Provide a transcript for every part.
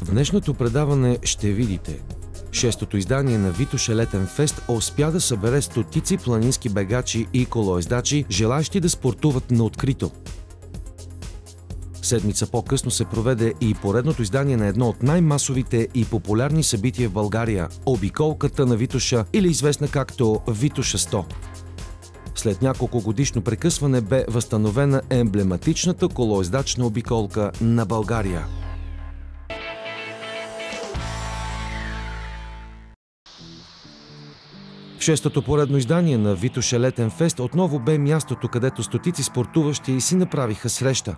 В днешното предаване ще видите: шестото издание на Витоша летен фест успя да събере стотици планински бегачи и колоездачи, желаещи да спортуват на открито. Седмица по-късно се проведе и поредното издание на едно от най-масовите и популярни събития в България – обиколката на Витоша, или известна както Витоша 100. След няколко годишно прекъсване бе възстановена емблематичната колоездачна обиколка на България. В шестото поредно издание на Витоша летен фест отново бе мястото, където стотици спортуващи си направиха среща.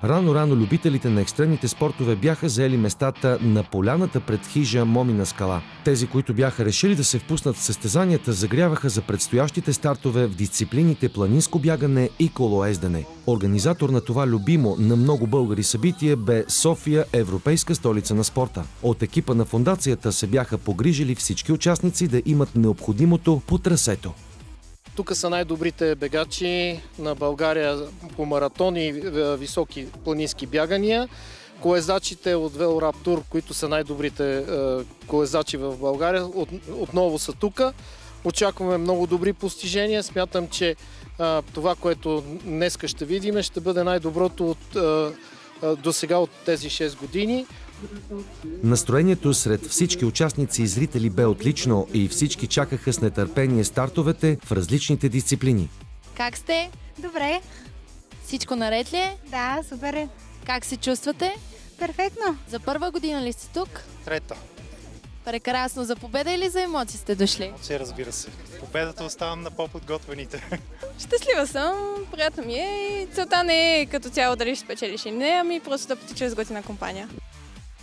Рано любителите на екстремните спортове бяха заели местата на поляната пред хижа Момина скала. Тези, които бяха решили да се впуснат в състезанията, загряваха за предстоящите стартове в дисциплините планинско бягане и колоездене. Организатор на това любимо на много българи събитие бе София, европейска столица на спорта. От екипа на фондацията се бяха погрижили всички участници да имат необходимото по трасето. Тук са най-добрите бегачи на България по маратони и високи планински бягания. Колоездачите от Велораптур, които са най-добрите колоездачи в България, отново са тук. Очакваме много добри постижения. Смятам, че това, което днеска ще видим, ще бъде най-доброто до сега от тези 6 години. Настроението сред всички участници и зрители бе отлично и всички чакаха с нетърпение стартовете в различните дисциплини. Как сте? Добре. Всичко наред ли е? Да, супер е. Как се чувствате? Перфектно. За първа година ли сте тук? Трета. Прекрасно. За победа или за емоции сте дошли? Емоции, разбира се. Победата оставам на по-подготвените. Щастлива съм, приятно ми е и целта не е като цяло дали ще спечелиш или не, ами просто да потичаш с готина компания.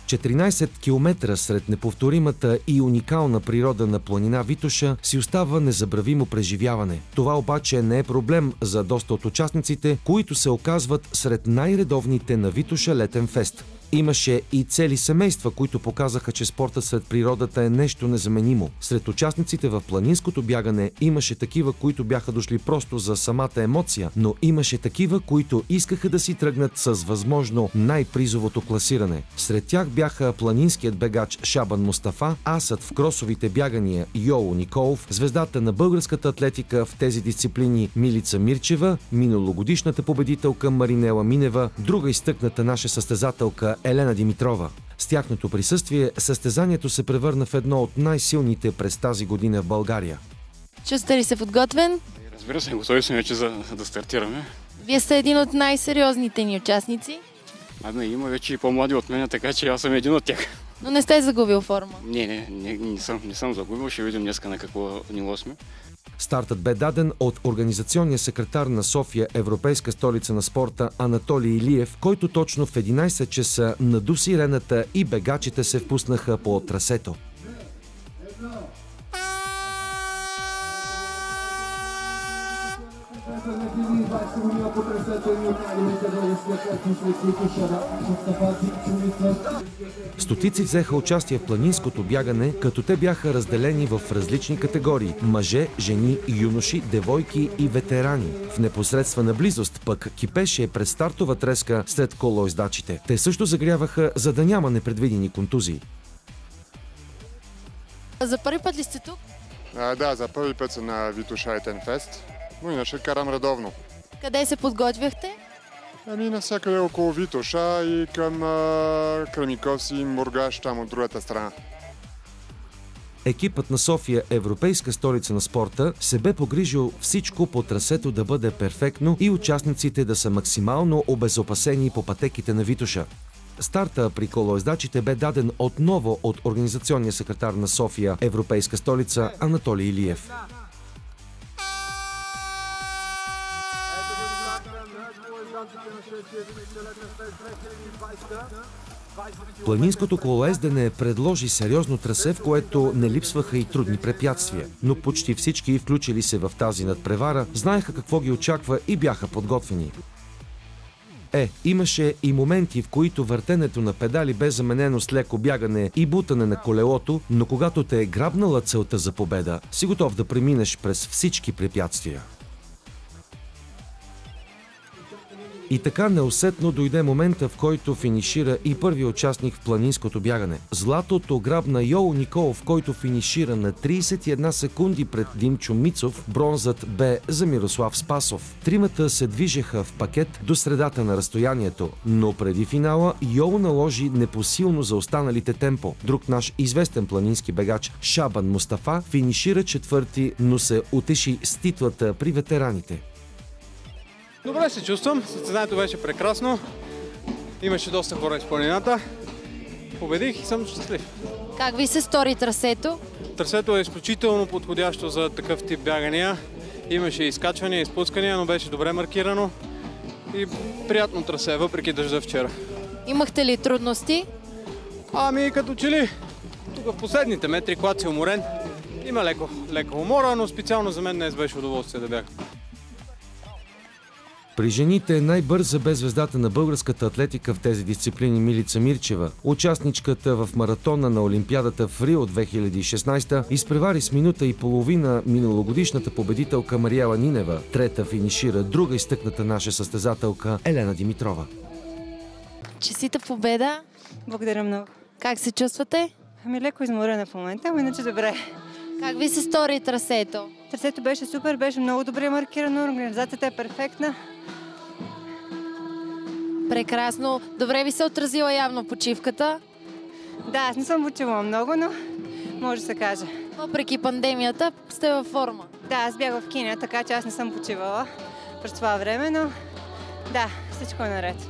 14 км сред неповторимата и уникална природа на планина Витоша си остава незабравимо преживяване. Това обаче не е проблем за доста от участниците, които се оказват сред най-редовните на Витоша летен фест. Имаше и цели семейства, които показаха, че спортът сред природата е нещо незаменимо. Сред участниците в планинското бягане имаше такива, които бяха дошли просто за самата емоция, но имаше такива, които искаха да си тръгнат с възможно най-призовото класиране. Сред тях бяха планинският бегач Шабан Мустафа, асът в кросовите бягания Йоло Николов, звездата на българската атлетика в тези дисциплини Милица Мирчева, миналогодишната победителка Маринела Минева, друга изтъкната наша състезателка Елена Димитрова. С тяхното присъствие състезанието се превърна в едно от най-силните през тази година в България. Чувствате ли се подготвен? Разбира се, готови сме вече да стартираме. Вие сте един от най-сериозните ни участници. Има вече и по-млади от мен, така че аз съм един от тях. Но не сте загубил форма? Не съм загубил. Ще видим днеска на какво ниво сме. Стартът бе даден от организационния секретар на София, европейска столица на спорта Анатолий Илиев, който точно в 11 часа наду сирената и бегачите се впуснаха по трасето. Стотици взеха участие в планинското бягане, като те бяха разделени в различни категории – мъже, жени, юноши, девойки и ветерани. В непосредствена близост пък кипеше пред стартова треска след колоездачите. Те също загряваха, за да няма непредвидени контузии. За първи път ли сте тук? Да, за първи път съм на Витоша летен фест, но иначе карам редовно. Къде се подготвяхте? Навсякъде около Витоша и към Кремиковци и Мургаш, там от другата страна. Екипът на София, европейска столица на спорта, се бе погрижил всичко по трасето да бъде перфектно и участниците да са максимално обезопасени по пътеките на Витоша. Старта при колоездачите бе даден отново от организационния секретар на София, европейска столица Анатолий Илиев. Планинското колоездене предложи сериозно трасе, в което не липсваха и трудни препятствия. Но почти всички, включили се в тази надпревара, знаеха какво ги очаква и бяха подготвени. Имаше и моменти, в които въртенето на педали бе заменено с леко бягане и бутане на колелото, но когато те е грабнала целта за победа, си готов да преминеш през всички препятствия. И така неусетно дойде момента, в който финишира и първи участник в планинското бягане. Златото грабна Йоу Николов, който финишира на 31 секунди пред Димчо Мицов. Бронзът бе за Мирослав Спасов. Тримата се движеха в пакет до средата на разстоянието, но преди финала Йоу наложи непосилно за останалите темпо. Друг наш известен планински бегач Шабан Мустафа финишира четвърти, но се утеши с титлата при ветераните. Добре се чувствам, състезанието беше прекрасно, имаше доста хора из планината, победих и съм щастлив. Как ви се стори трасето? Трасето е изключително подходящо за такъв тип бягания, имаше изкачвания и спускания, но беше добре маркирано и приятно трасе, въпреки дъжда вчера. Имахте ли трудности? Ами като че ли, тук в последните метри, когато си уморен, има леко умора, но специално за мен днес беше удоволствие да бягам. При жените най-бърза бе звездата на българската атлетика в тези дисциплини Милица Мирчева. Участничката в маратона на Олимпиадата в Рио 2016 изпревари с минута и половина миналогодишната победителка Мариела Нинева. Трета финишира друга изтъкната наша състезателка Елена Димитрова. Честита победа! Благодаря много. Как се чувствате? Ами леко изморена в момента, но иначе добре. Как ви се стори трасето? Трасето беше супер, беше много добре маркирано, организацията е перфектна. Прекрасно. Добре ви се отразила явно почивката. Да, аз не съм почивала много, но може да се каже. Въпреки пандемията сте във форма. Да, аз бях в Кения, така че аз не съм почивала през това време, но да, всичко е наред.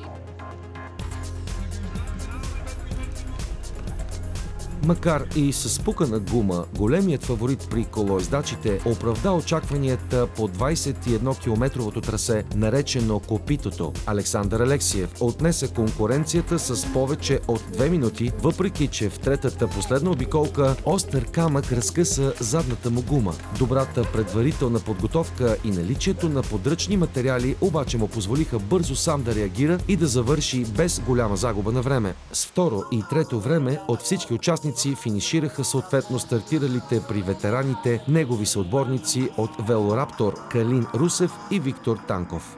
Макар и с спукана гума, големият фаворит при колоездачите оправда очакванията по 21-километровото трасе, наречено Копитото. Александър Алексиев отнесе конкуренцията с повече от 2 минути, въпреки че в третата последна обиколка остър камък разкъса задната му гума. Добрата предварителна подготовка и наличието на подръчни материали обаче му позволиха бързо сам да реагира и да завърши без голяма загуба на време. С второ и трето време от всички участници финишираха съответно стартиралите при ветераните негови съотборници от Велораптор Калин Русев и Виктор Танков.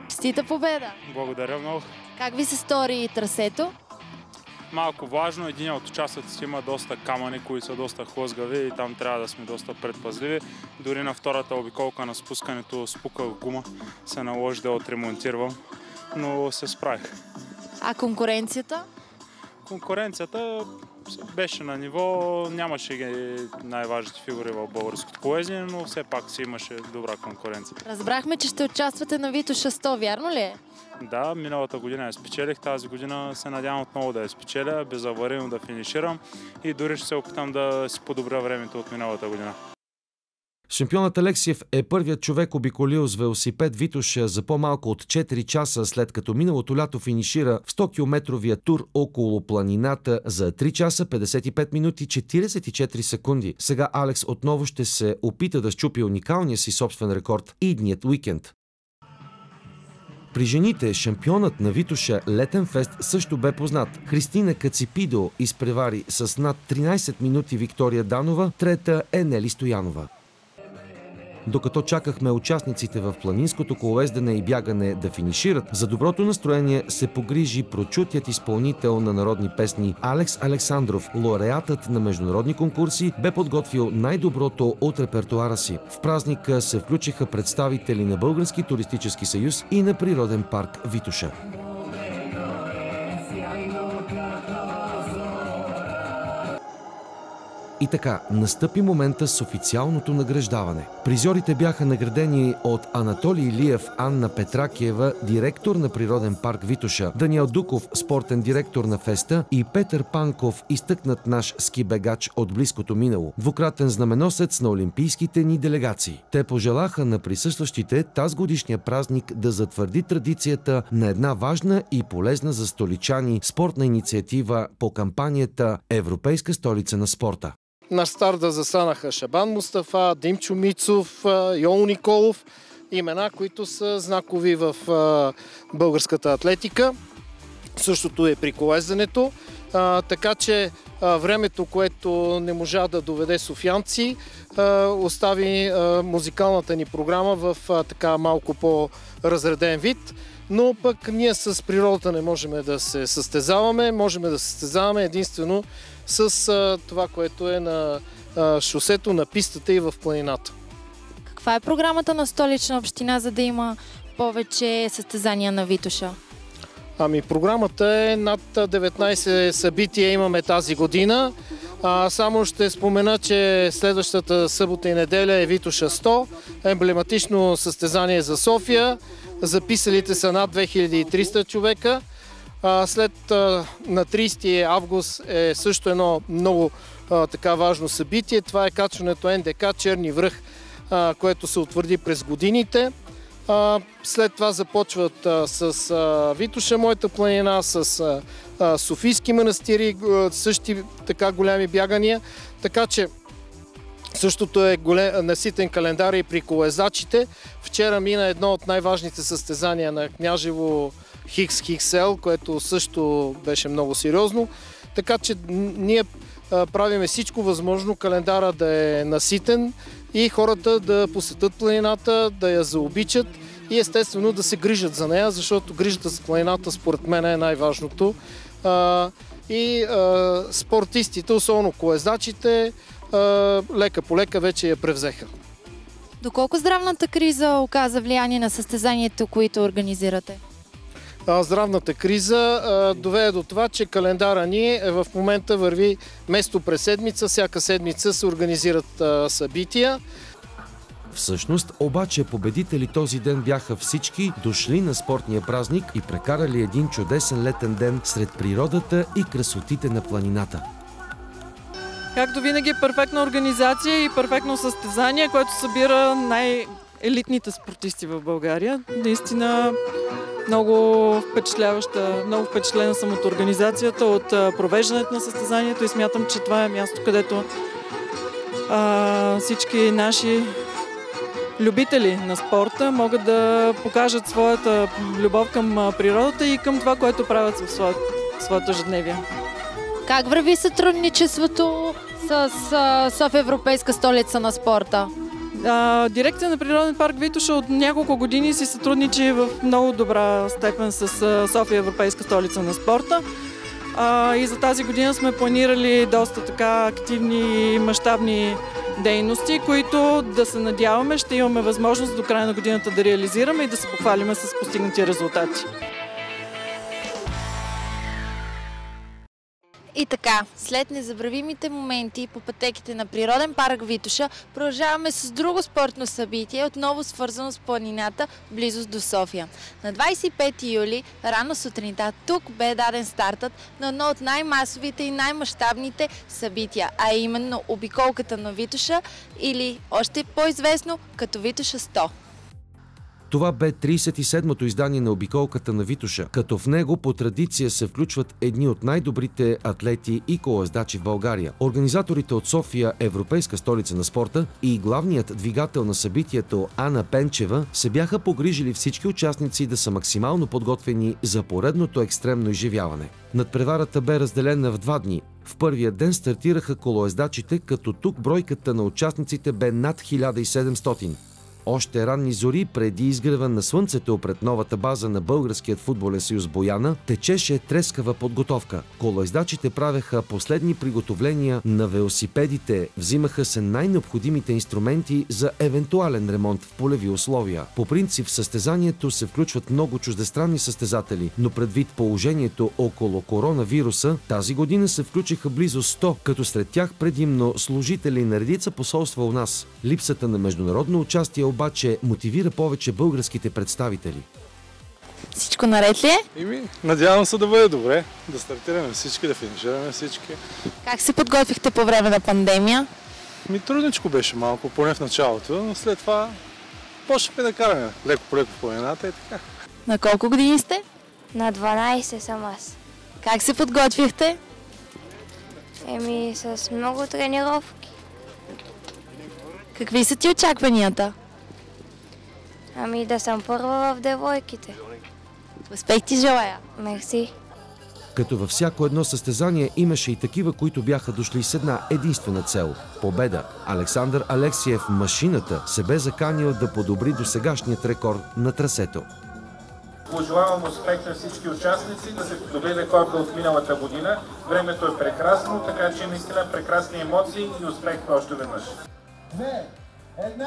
Честита победа! Благодаря много. Как ви се стори трасето? Малко влажно, един от участъците има доста камъни, които са доста хлъзгави и там трябва да сме доста предпазливи. Дори на втората обиколка на спускането спуках гума, се наложи да отремонтирам, но се справих. А конкуренцията? Конкуренцията беше на ниво, нямаше ги най-важните фигури в българското колездене, но все пак си имаше добра конкуренция. Разбрахме, че ще участвате на Витоша 100, вярно ли е? Да, миналата година я спечелих, тази година се надявам отново да я спечеля, безаварийно да финиширам и дори ще се опитам да си подобря времето от миналата година. Шампионът Алексиев е първият човек обиколил с велосипед Витоша за по-малко от 4 часа, след като миналото лято финишира в 100-километровия тур около планината за 3 часа 55 минути 44 секунди. Сега Алекс отново ще се опита да счупи уникалния си собствен рекорд идният уикенд. При жените шампионът на Витоша Летен фест също бе познат. Христина Каципидо изпревари с над 13 минути Виктория Данова, трета е Нели Стоянова. Докато чакахме участниците в планинското колоездене и бягане да финишират, за доброто настроение се погрижи прочутият изпълнител на народни песни Алекс Александров. Лауреатът на международни конкурси бе подготвил най-доброто от репертуара си. В празника се включиха представители на Български туристически съюз и на Природен парк Витоша. И така, настъпи момента с официалното награждаване. Призьорите бяха наградени от Анатолий Илиев, Анна Петракиева, директор на Природен парк Витоша, Даниел Дуков, спортен директор на феста и Петър Панков, изтъкнат наш ски бегач от близкото минало, двукратен знаменосец на олимпийските ни делегации. Те пожелаха на присъстващите тази годишния празник да затвърди традицията на една важна и полезна за столичани спортна инициатива по кампанията Европейска столица на спорта. На старта застанаха Шабан Мустафа, Димчо Мицов, Йоу Николов. Имена, които са знакови в българската атлетика. Същото е при колезденето. Така че времето, което не можа да доведе софиянци, остави музикалната ни програма в така малко по-разреден вид. Но пък ние с природата не можем да се състезаваме. Можем да се състезаваме единствено с това, което е на шосето, на пистата и в планината. Каква е програмата на Столична община, за да има повече състезания на Витоша? Програмата е над 19 събития имаме тази година. Само ще спомена, че следващата събота и неделя е Витоша 100, емблематично състезание за София. Записалите са над 2300 човека. След на 30 август е също едно много така важно събитие. Това е качването НДК Черни връх, което се утвърди през годините. След това започват с Витоша, моята планина, с Софийски манастири, същи така голями бягания. Така че същото е наситен календар и при колезачите. Вчера мина едно от най-важните състезания на Княжево XXL, което също беше много сериозно. Така че ние правиме всичко възможно календара да е наситен и хората да посетят планината, да я заобичат и естествено да се грижат за нея, защото грижата за планината според мен е най-важното. И спортистите, особено колезачите, лека по лека вече я превзеха. Доколко здравната криза оказа влияние на състезанието, които организирате? Здравната криза доведе до това, че календара ни в момента върви место през седмица. Всяка седмица се организират събития. Всъщност, обаче, победители този ден бяха всички дошли на спортния празник и прекарали един чудесен летен ден сред природата и красотите на планината. Както винаги, перфектна организация и перфектно състезание, което събира най-елитните спортисти в България. Наистина много впечатлена съм от организацията, от провеждането на състезанието и смятам, че това е място, където всички наши любители на спорта могат да покажат своята любов към природата и към това, което правят в своето ежедневие. Как върви сътрудничеството с София Европейска столица на спорта? Дирекция на Природен парк Витоша от няколко години си сътрудничи в много добра степен с София Европейска столица на спорта. И за тази година сме планирали доста така активни и мащабни дейности, които да се надяваме ще имаме възможност до края на годината да реализираме и да се похвалиме с постигнати резултати. И така, след незабравимите моменти по пътеките на Природен парк Витоша, продължаваме с друго спортно събитие, отново свързано с планината, близост до София. На 25 юли, рано сутринта, тук бе даден стартът на едно от най-масовите и най-мащабните събития, а именно обиколката на Витоша или още по-известно като Витоша 100. Това бе 37-то издание на обиколката на Витоша, като в него по традиция се включват едни от най-добрите атлети и колездачи в България. Организаторите от София, Европейска столица на спорта и главният двигател на събитието Ана Пенчева се бяха погрижили всички участници да са максимално подготвени за поредното екстремно изживяване. Надпреварата бе разделена в 2 дни. В първия ден стартираха колоездачите, като тук бройката на участниците бе над 1700. Още ранни зори, преди изгрева на слънцето пред новата база на Българският футболен съюз Бояна, течеше трескава подготовка. Колоездачите правеха последни приготовления на велосипедите, взимаха се най-необходимите инструменти за евентуален ремонт в полеви условия. По принцип в състезанието се включват много чуждестранни състезатели, но предвид положението около коронавируса, тази година се включиха близо 100, като сред тях предимно служители на редица посолства у нас. Липсата на международно участие обаче мотивира повече българските представители. Всичко наред ли е? Надявам се да бъде добре, да стартираме всички, да финишираме всички. Как се подготвихте по време на пандемия? Трудничко беше малко, поне в началото, но след това почнахме да караме леко по леко в планината и така. На колко години сте? На 12 съм аз. Как се подготвихте? С много тренировки. Какви са ти очакванията? Да съм първа в девойките. Успех ти желая. Мерси. Като във всяко едно състезание имаше и такива, които бяха дошли с една единствена цел – победа. Александър Алексиев, машината, се бе заканил да подобри досегашният рекорд на трасето. Пожелавам успех на всички участници, да се подобри рекорда от миналата година. Времето е прекрасно, така че наистина прекрасни емоции и успех още веднъж. 2, 1.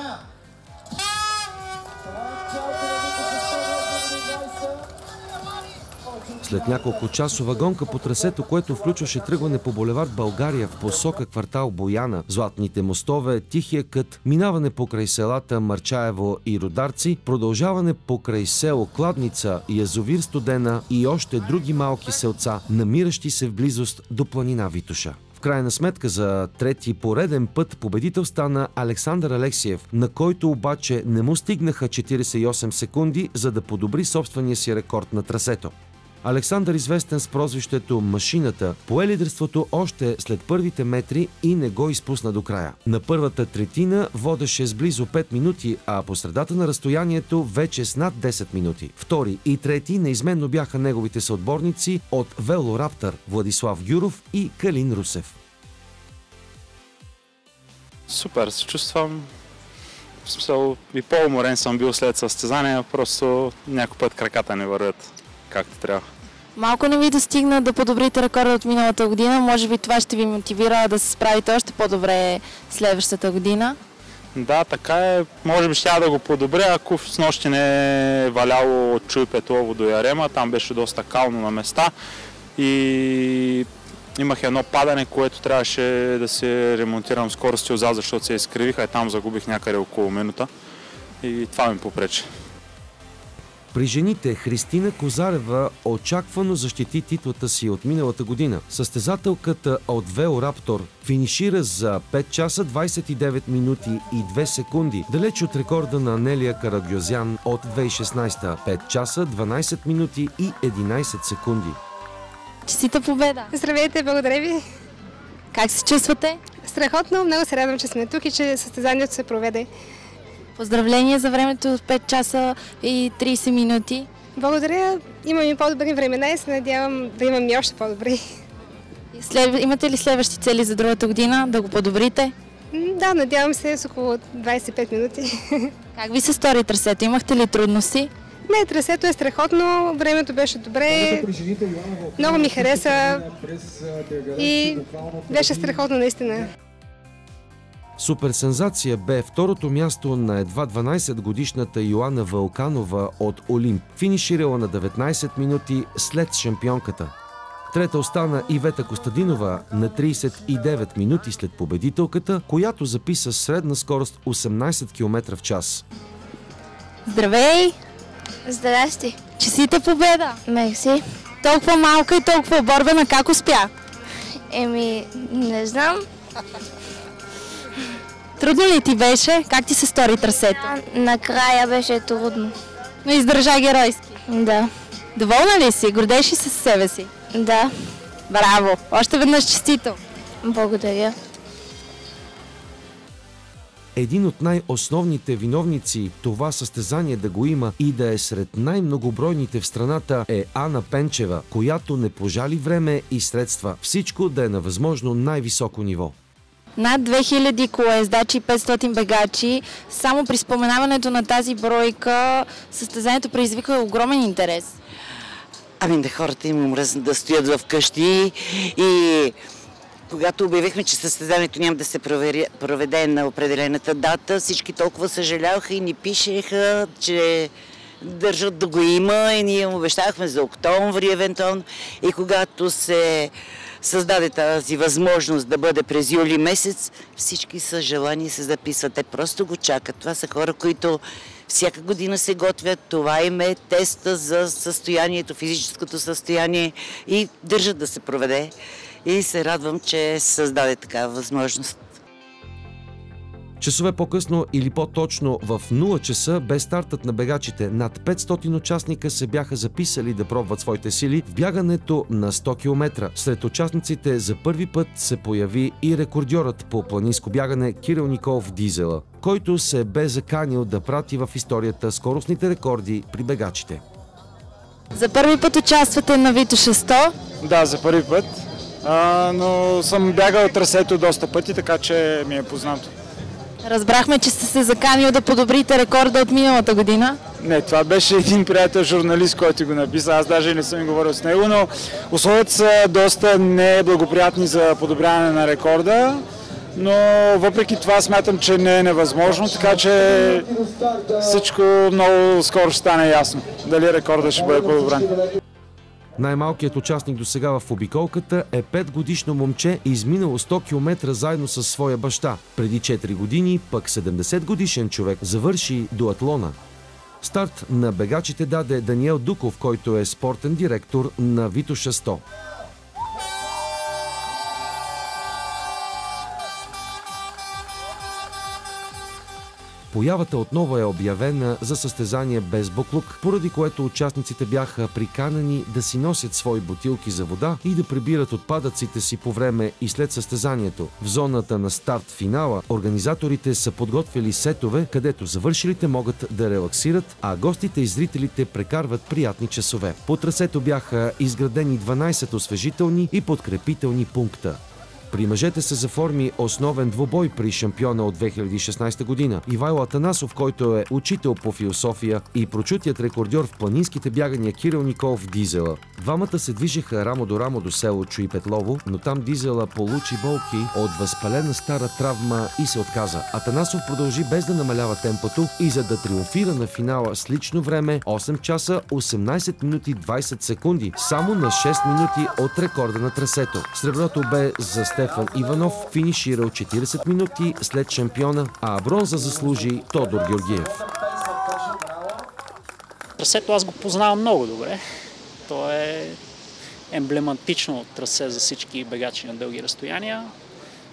След няколко часова гонка по трасето, което включваше тръгване по булевард България в посока квартал Бояна, Златните мостове, Тихия кът, минаване покрай селата Марчаево и Рударци, продължаване покрай село Кладница, Язовир Студена и още други малки селца, намиращи се в близост до планина Витоша. В крайна сметка за трети пореден път победител стана Александър Алексиев, на който обаче не му стигнаха 48 секунди, за да подобри собствения си рекорд на трасето. Александър, известен с прозвището Машината, пое лидерството още след първите метри и не го изпусна до края. На първата третина водеше с близо 5 минути, а по средата на разстоянието вече с над 10 минути. Втори и трети неизменно бяха неговите съотборници от Велораптор Владислав Гюров и Калин Русев. Супер, се чувствам. В смисъл и по-уморен съм бил след състезания, просто някой път краката не вървят както трябва. Малко не ви достигна да подобрите рекорда от миналата година. Може би това ще ви мотивира да се справите още по-добре следващата година. Да, така е. Може би ще да го подобря, ако с нощи не е валяло от Чуй Петлово до Ярема. Там беше доста кално на места и имах едно падане, което трябваше да се ремонтирам скорости отзад, защото се изкривиха и там загубих някъде около минута и това ми попречи. При жените Христина Козарева очаквано защити титлата си от миналата година. Състезателката от Велораптор финишира за 5 часа 29 минути и 2 секунди, далеч от рекорда на Анелия Карагьозян от 2016 – 5 часа 12 минути и 11 секунди. Честита победа! Здравейте, благодаря ви! Как се чувствате? Страхотно, много се радвам, че сме тук и че състезанието се проведе. Поздравления за времето от 5 часа и 30 минути. Благодаря. Имам и по-добри времена и се надявам да имам и още по-добри. Имате ли следващи цели за другата година да го подобрите? Да, надявам се с около 25 минути. Как ви се стори трасето? Имахте ли трудности? Не, трасето е страхотно, времето беше добре, много ми хареса и беше страхотно наистина. Супер сензация бе второто място на едва 12-годишната Йоана Вълканова от Олимп, финиширала на 19 минути след шампионката. Трета остана Ивета Костадинова на 39 минути след победителката, която записа средна скорост 18 км в час. Здравей! Здрасти! Честита победа! Мерси! Толкова малка и толкова борбена, как успя? Не знам. Трудно ли ти беше? Как ти се стори трасето? Накрая беше трудно. Но издържа геройски. Да. Доволна ли си? Гордееш ли се с себе си? Да. Браво! Още веднъж честито! Благодаря. Един от най-основните виновници това състезание да го има и да е сред най-многобройните в страната е Ана Пенчева, която не пожали време и средства. Всичко да е на възможно най-високо ниво. Над 2000 колоездачи и 500 бегачи. Само при споменаването на тази бройка състезанието предизвика огромен интерес. Ами да, хората им омръзнат да стоят вкъщи и когато обявихме, че състезанието няма да се проведе на определената дата, всички толкова съжаляваха и ни пишеха, че държат да го има и ние обещахме за октомври евентуално. И когато се създаде тази възможност да бъде през юли месец, всички са желани се записват. Те просто го чакат. Това са хора, които всяка година се готвят. Това им е теста за състоянието, физическото състояние и държат да се проведе. И се радвам, че създаде такава възможност. Часове по-късно или по-точно в 0 часа бе стартът на бегачите. Над 500 участника се бяха записали да пробват своите сили в бягането на 100 км. Сред участниците за първи път се появи и рекордьорът по планинско бягане Кирил Николов Дизела, който се бе заканил да прати в историята скоростните рекорди при бегачите. За първи път участвате на Витоша 100? Да, за първи път, но съм бягал трасето доста пъти, така че ми е познато. Разбрахме, че сте се заканил да подобрите рекорда от миналата година. Не, това беше един приятел журналист, който го написа. Аз даже не съм говорил с него, но условията са доста неблагоприятни за подобряване на рекорда. Но въпреки това смятам, че не е невъзможно, така че всичко много скоро ще стане ясно. Дали рекорда ще бъде подобрен. Най-малкият участник до сега в обиколката е 5-годишно момче, изминало 100 км заедно със своя баща. Преди 4 години пък 70-годишен човек завърши дуатлона. Старт на бегачите даде Даниел Дуков, който е спортен директор на Витоша 100. Появата отново е обявена за състезание без буклук, поради което участниците бяха приканени да си носят свои бутилки за вода и да прибират отпадъците си по време и след състезанието. В зоната на старт-финала организаторите са подготвили сетове, където завършилите могат да релаксират, а гостите и зрителите прекарват приятни часове. По трасето бяха изградени 12 освежителни и подкрепителни пункта. При мъжете се заформи основен двубой при шампиона от 2016 година Ивайло Атанасов, който е учител по философия, и прочутият рекордьор в планинските бягания Кирил Николов Дизела. Двамата се движеха рамо до рамо до село Чуипетлово, но там Дизела получи болки от възпалена стара травма и се отказа. Атанасов продължи без да намалява темпото и за да триумфира на финала с лично време 8 часа 18 минути 20 секунди, само на 6 минути от рекорда на трасето. Среброто бе за Стефан Иванов, финиширал 40 минути след шампиона, а бронза заслужи Тодор Георгиев. Трасето аз го познавам много добре. То е емблематично трасе за всички бегачи на дълги разстояния.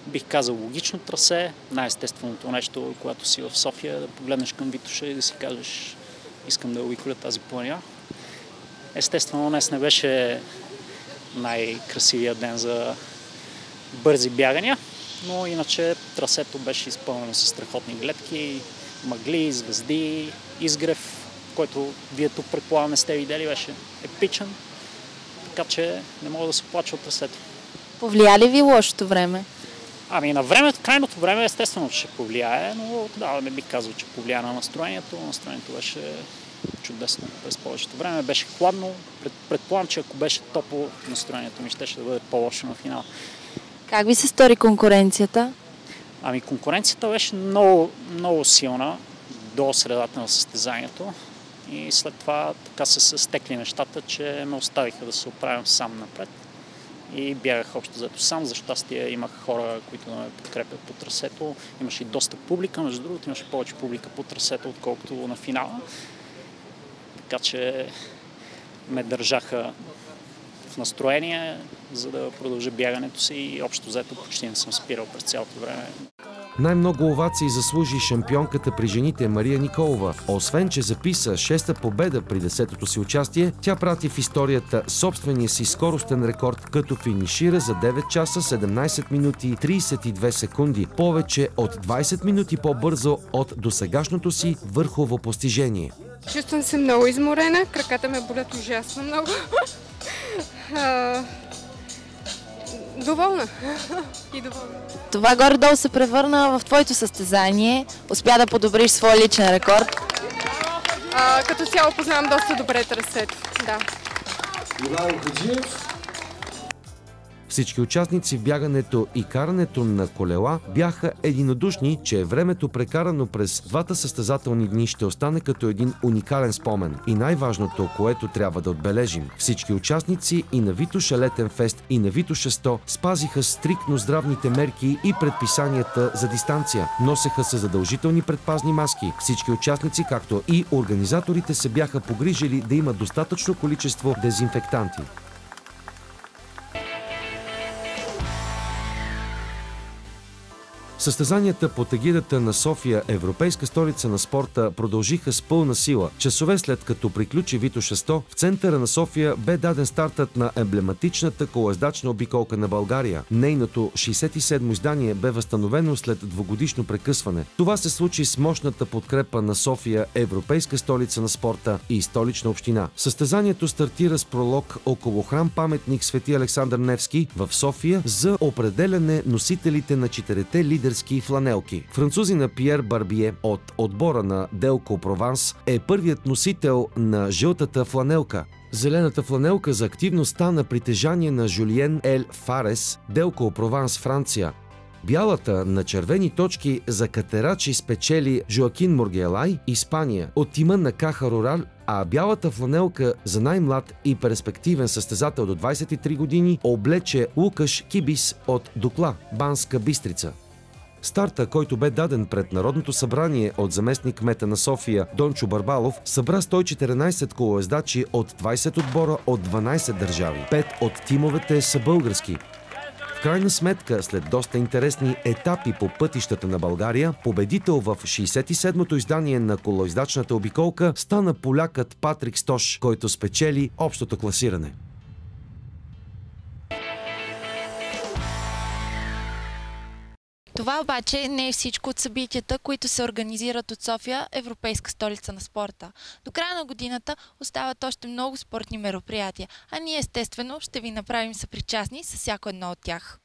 Бих казал логично трасе. Най-естественото нещо, когато си в София, да погледнеш към Витоша и да си кажеш: искам да обиколя тази планина. Естествено, днес не беше най-красивият ден за бързи бягания, но иначе трасето беше изпълнено с страхотни гледки, мъгли, звезди, изгрев, който вие тук предполагам не сте видели, беше епичен, така че не мога да се плача от трасето. Повлия ли ви лошото време? Ами на времето, крайното време естествено ще повлияе, но да, не бих казал, че повлия на настроението. Настроението беше чудесно през повечето време. Беше хладно. Предполагам, че ако беше топло, настроението ми ще бъде по-лошо на финал. Как ви се стори конкуренцията? Ами конкуренцията беше много, много силна до средата на състезанието и след това така се стекли нещата, че ме оставиха да се оправям сам напред и бягах общо взето сам. За щастие имах хора, които ме подкрепят по трасето. Имаше и доста публика, между другото имаше повече публика по трасето, отколкото на финала. Така че ме държаха в настроение, за да продължа бягането си и общо взето почти не съм спирал през цялото време. Най-много овации заслужи шампионката при жените Мария Николова. Освен, че записа 6-та победа при 10-тото си участие, тя прати в историята собствения си скоростен рекорд, като финишира за 9 часа 17 минути и 32 секунди, повече от 20 минути по-бързо от досегашното си върхово постижение. Чувствам се много изморена, краката ме болят ужасно много. Доволна. И доволна. Това горе-долу се превърна в твоето състезание. Успя да подобриш своя личен рекорд. Като цяло познавам доста добре трасето. Да. Всички участници в бягането и карането на колела бяха единодушни, че времето прекарано през двата състезателни дни ще остане като един уникален спомен. И най-важното, което трябва да отбележим, всички участници и на Витоша летен фест, и на Витоша 100 спазиха стриктно здравните мерки и предписанията за дистанция. Носеха се задължителни предпазни маски. Всички участници, както и организаторите, се бяха погрижили да има достатъчно количество дезинфектанти. Състезанията под егидата на София, европейска столица на спорта, продължиха с пълна сила. Часове след като приключи Витоша 100, в центъра на София бе даден стартът на емблематичната колоездачна обиколка на България. Нейното 67-мо издание бе възстановено след двугодишно прекъсване. Това се случи с мощната подкрепа на София, европейска столица на спорта и столична община. Състезанието стартира с пролог около храм-паметник Свети Александър Невски в София за определяне носителите на 4-те лидерски фланелки. Французина Пиер Барбие от отбора на Делко Прованс е първият носител на жълтата фланелка. Зелената фланелка за активност стана притежание на Жюлиен Ел Фарес, Делко Прованс, Франция. Бялата на червени точки за катерачи спечели Жоакин Моргелай, Испания, от тима на Каха Рурал, а бялата фланелка за най-млад и перспективен състезател до 23 години облече Лукаш Кибис от Дукла, Банска Бистрица. Старта, който бе даден пред Народното събрание от заместник-кмета на София Дончо Барбалов, събра 114 колоездачи от 20 отбора от 12 държави. 5 от тимовете са български. В крайна сметка, след доста интересни етапи по пътищата на България, победител в 67-то издание на колоездачната обиколка стана полякът Патрик Стош, който спечели общото класиране. Това обаче не е всичко от събитията, които се организират от София, европейска столица на спорта. До края на годината остават още много спортни мероприятия, а ние естествено ще ви направим съпричастни с всяко едно от тях.